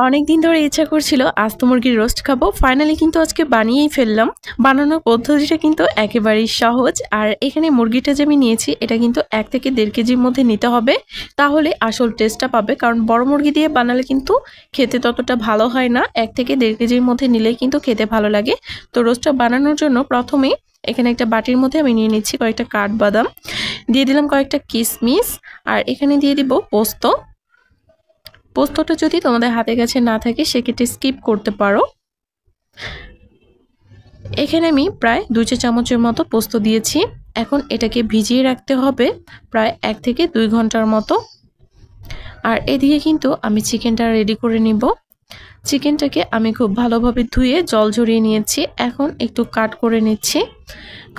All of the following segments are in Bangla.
অনেকদিন ধরে ইচ্ছা করছিল আস্ত মুরগির রোস্ট খাবো। ফাইনালি কিন্তু আজকে বানিয়েই ফেললাম। বানানোর পদ্ধতিটা কিন্তু একেবারেই সহজ। আর এখানে মুরগিটা যে আমি নিয়েছি এটা কিন্তু 1 থেকে 1.5 কেজির মধ্যে নিতে হবে, তাহলে আসল টেস্টটা পাবে। কারণ বড় মুরগি দিয়ে বানালে কিন্তু খেতে ততটা ভালো হয় না। 1 থেকে 1.5 কেজির মধ্যে নিলেই কিন্তু খেতে ভালো লাগে। তো রোস্টটা বানানোর জন্য প্রথমেই এখানে একটা বাটির মধ্যে আমি নিয়ে নিচ্ছি কয়েকটা কাঠবাদাম, দিয়ে দিলাম কয়েকটা কিশমিশ, আর এখানে দিয়ে দিব পোস্ত। পোস্তটা যদি তোমাদের হাতের কাছে না থাকে সেক্ষেত্রে স্কিপ করতে পারো। এখানে আমি প্রায় 2 চা চামচের মতো পোস্ত দিয়েছি। এখন এটাকে ভিজিয়ে রাখতে হবে প্রায় 1 থেকে 2 ঘন্টার মতো। আর এদিকে কিন্তু আমি চিকেনটা রেডি করে নিব। চিকেনটাকে আমি খুব ভালোভাবে ধুয়ে জল ঝরিয়ে নিয়েছি। এখন একটু কাট করে নিচ্ছি,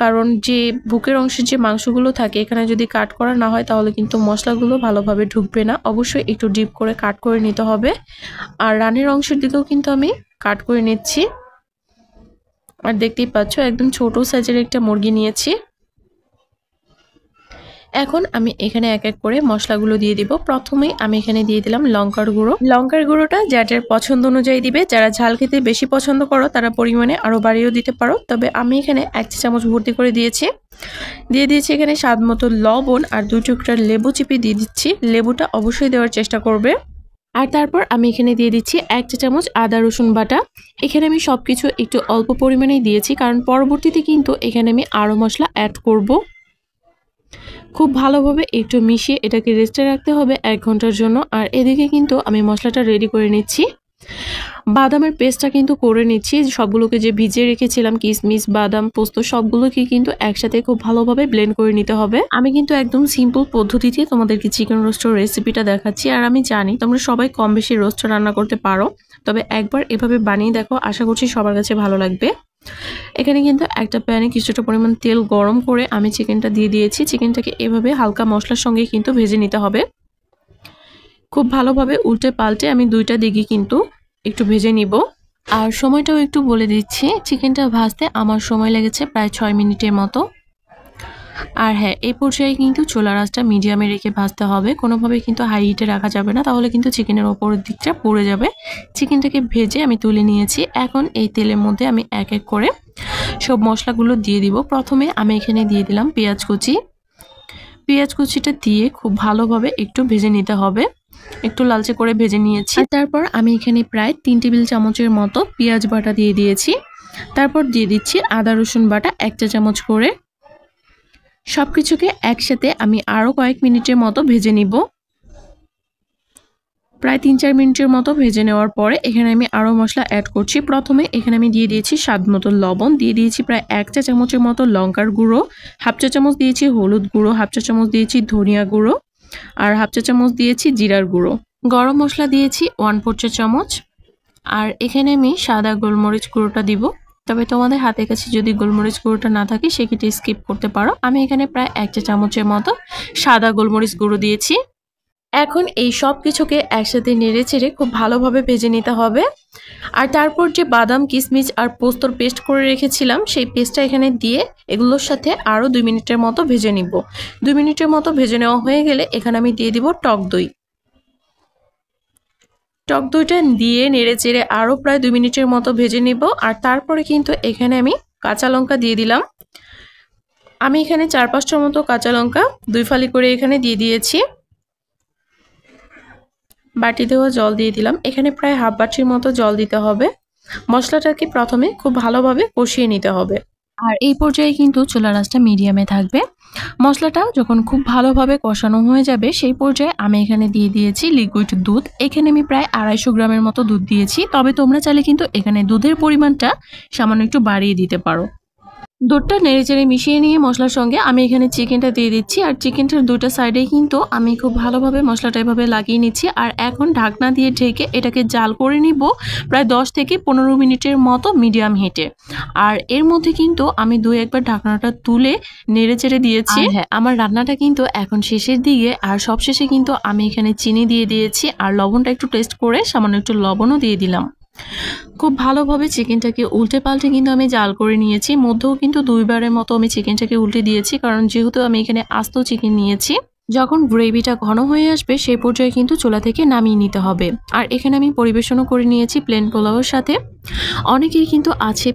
কারণ যে বুকের অংশের যে মাংসগুলো থাকে এখানে যদি কাট করা না হয় তাহলে কিন্তু মশলাগুলো ভালোভাবে ঢুকবে না। অবশ্যই একটু ডিপ করে কাট করে নিতে হবে। আর রানের অংশের দিকেও কিন্তু আমি কাট করে নিচ্ছি। আর দেখতেই পাচ্ছ একদম ছোট সাইজের একটা মুরগি নিয়েছি। এখন আমি এখানে এক এক করে মশলাগুলো দিয়ে দিব। প্রথমেই আমি এখানে দিয়ে দিলাম লঙ্কার গুঁড়ো। লঙ্কার গুঁড়োটা যার যার পছন্দ অনুযায়ী দিবে। যারা ঝাল খেতে বেশি পছন্দ করো তারা পরিমাণে আরও বাড়িয়েও দিতে পারো, তবে আমি এখানে 1 চা চামচ ভর্তি করে দিয়েছি। দিয়ে দিয়েছি এখানে স্বাদ মতো লবণ, আর 2 টুকরা লেবু চিপে দিয়ে দিচ্ছি। লেবুটা অবশ্যই দেওয়ার চেষ্টা করবে। আর তারপর আমি এখানে দিয়ে দিচ্ছি 1 চা চামচ আদা রসুন বাটা। এখানে আমি সবকিছু একটু অল্প পরিমাণেই দিয়েছি, কারণ পরবর্তীতে কিন্তু এখানে আমি আরও মশলা অ্যাড করব। খুব ভালোভাবে একটু মিশিয়ে এটাকে রেস্টে রাখতে হবে 1 ঘন্টার জন্য। আর এদিকে কিন্তু আমি মশলাটা রেডি করে নিচ্ছি। বাদামের পেস্টটা কিন্তু করে নিচ্ছি। সবগুলোকে যে ভিজিয়ে রেখেছিলাম, কিশমিশ, বাদাম, পোস্ত সবগুলোকে কিন্তু একসাথে খুব ভালোভাবে ব্লেন্ড করে নিতে হবে। আমি কিন্তু একদম সিম্পল পদ্ধতিতে তোমাদেরকে চিকেন রোস্টের রেসিপিটা দেখাচ্ছি। আর আমি জানি তোমরা সবাই কম বেশি রোস্ট রান্না করতে পারো, তবে একবার এভাবে বানিয়ে দেখো, আশা করছি সবার কাছে ভালো লাগবে। এখানে কিন্তু একটা প্যানে কিছুটা পরিমাণ তেল গরম করে আমি চিকেনটা দিয়ে দিয়েছি। চিকেনটাকে এভাবে হালকা মশলার সঙ্গে কিন্তু ভেজে নিতে হবে। খুব ভালোভাবে উল্টে পাল্টে আমি 2টা দিকে কিন্তু একটু ভেজে নিব। আর সময়টাও একটু বলে দিচ্ছি, চিকেনটা ভাজতে আমার সময় লেগেছে প্রায় 6 মিনিটের মতো। আর হ্যাঁ, এই পর্যায়ে কিন্তু চুলার আঁচটা মিডিয়ামে রেখে ভাজতে হবে, কোনোভাবে কিন্তু হাই হিটে রাখা যাবে না, তাহলে কিন্তু চিকেনের ওপরের দিকটা পুড়ে যাবে। চিকেনটাকে ভেজে আমি তুলে নিয়েছি। এখন এই তেলের মধ্যে আমি এক এক করে সব মশলাগুলো দিয়ে দিব। প্রথমে আমি এখানে দিয়ে দিলাম পেঁয়াজ কুচি। পেঁয়াজ কুচিটা দিয়ে খুব ভালোভাবে একটু ভেজে নিতে হবে। একটু লালচে করে ভেজে নিয়েছি। আর তারপর আমি এখানে প্রায় 3 টেবিল চামচের মতো পেঁয়াজ বাটা দিয়ে দিয়েছি। তারপর দিয়ে দিচ্ছি আদা রসুন বাটা 1 চা চামচ করে। সবকিছুকে একসাথে আমি আরও কয়েক মিনিটের মতো ভেজে নিব। প্রায় 3-4 মিনিটের মতো ভেজে নেওয়ার পরে এখানে আমি আরও মশলা অ্যাড করছি। প্রথমে এখানে আমি দিয়ে দিয়েছি স্বাদ মতো লবণ, দিয়ে দিয়েছি প্রায় 1 চা চামচের মতো লঙ্কার গুঁড়ো, 1/2 চা চামচ দিয়েছি হলুদ গুঁড়ো, 1/2 চা চামচ দিয়েছি ধনিয়া গুঁড়ো, আর 1/2 চা চামচ দিয়েছি জিরার গুঁড়ো। গরম মশলা দিয়েছি 1/4 চা চামচ। আর এখানে আমি সাদা গোলমরিচ গুঁড়োটা দিব, তবে তোমাদের হাতের কাছে যদি গোলমরিচ গুঁড়োটা না থাকে সেক্ষেত্রে স্কিপ করতে পারো। আমি এখানে প্রায় 1 চা চামচের মতো সাদা গোলমরিচ গুঁড়ো দিয়েছি। এখন এই সব কিছুকে একসাথে নেড়ে চেড়ে খুব ভালোভাবে ভেজে নিতে হবে। আর তারপর যে বাদাম, কিশমিশ আর পোস্তর পেস্ট করে রেখেছিলাম সেই পেস্টটা এখানে দিয়ে এগুলোর সাথে আরও 2 মিনিটের মতো ভেজে নিব। 2 মিনিটের মতো ভেজে নেওয়া হয়ে গেলে এখানে আমি দিয়ে দিব টক দই। টক দইটা দিয়ে নেড়ে চেড়ে আরও প্রায় 2 মিনিটের মতো ভেজে নিব। আর তারপরে কিন্তু এখানে আমি কাঁচা লঙ্কা দিয়ে দিলাম। আমি এখানে 4-5টার মতো কাঁচা লঙ্কা 2 ফালি করে এখানে দিয়ে দিয়েছি। বাটি দেওয়া জল দিয়ে দিলাম। এখানে প্রায় 1/2 বাটির মতো জল দিতে হবে। মশলাটাকে প্রথমে খুব ভালোভাবে কষিয়ে নিতে হবে। আর এই পর্যায়ে কিন্তু চুলার আঁচটা মিডিয়ামে থাকবে। মশলাটা যখন খুব ভালোভাবে কষানো হয়ে যাবে সেই পর্যায়ে আমি এখানে দিয়ে দিয়েছি লিকুইড দুধ। এখানে আমি প্রায় 250 গ্রামের মতো দুধ দিয়েছি, তবে তোমরা চাইলে কিন্তু এখানে দুধের পরিমাণটা সামান্য একটু বাড়িয়ে দিতে পারো। দুধটা নেড়েচেড়ে মিশিয়ে নিয়ে মশলার সঙ্গে আমি এখানে চিকেনটা দিয়ে দিচ্ছি। আর চিকেনটার 2টা সাইডেই কিন্তু আমি খুব ভালোভাবে মশলাটা এভাবে লাগিয়ে নিচ্ছি। আর এখন ঢাকনা দিয়ে ঢেকে এটাকে জাল করে নিব প্রায় 10 থেকে 15 মিনিটের মতো মিডিয়াম হিটে। আর এর মধ্যে কিন্তু আমি 2-1 বার ঢাকনাটা তুলে নেড়েচেড়ে দিয়েছি। হ্যাঁ, আমার রান্নাটা কিন্তু এখন শেষের দিকে। আর সব শেষে কিন্তু আমি এখানে চিনি দিয়ে দিয়েছি, আর লবণটা একটু টেস্ট করে সামান্য একটু লবণও দিয়ে দিলাম। খুব ভালোভাবে চিকেনটাকে উল্টে পাল্টে কিন্তু আমি জাল করে নিয়েছি। মধ্যেও কিন্তু 2 বারের মতো আমি চিকেনটাকে উল্টে দিয়েছি, কারণ যেহেতু আমি এখানে আস্ত চিকেন নিয়েছি। যখন গ্রেভিটা ঘন হয়ে আসবে সেই পর্যায়ে কিন্তু চুলা থেকে নামিয়ে নিতে হবে। আর এখানে আমি পরিবেশনও করে নিয়েছি প্লেন পোলাওয়ের সাথে। অনেকেই কিন্তু আছে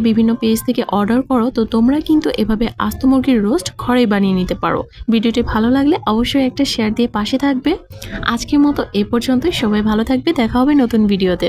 বিভিন্ন পেজ থেকে অর্ডার করো, তো তোমরা কিন্তু এভাবে আস্ত মুরগির রোস্ট ঘরেই বানিয়ে নিতে পারো। ভিডিওটি ভালো লাগলে অবশ্যই একটা শেয়ার দিয়ে পাশে থাকবে। আজকের মতো এ পর্যন্তই। সবাই ভালো থাকবে, দেখা হবে নতুন ভিডিওতে।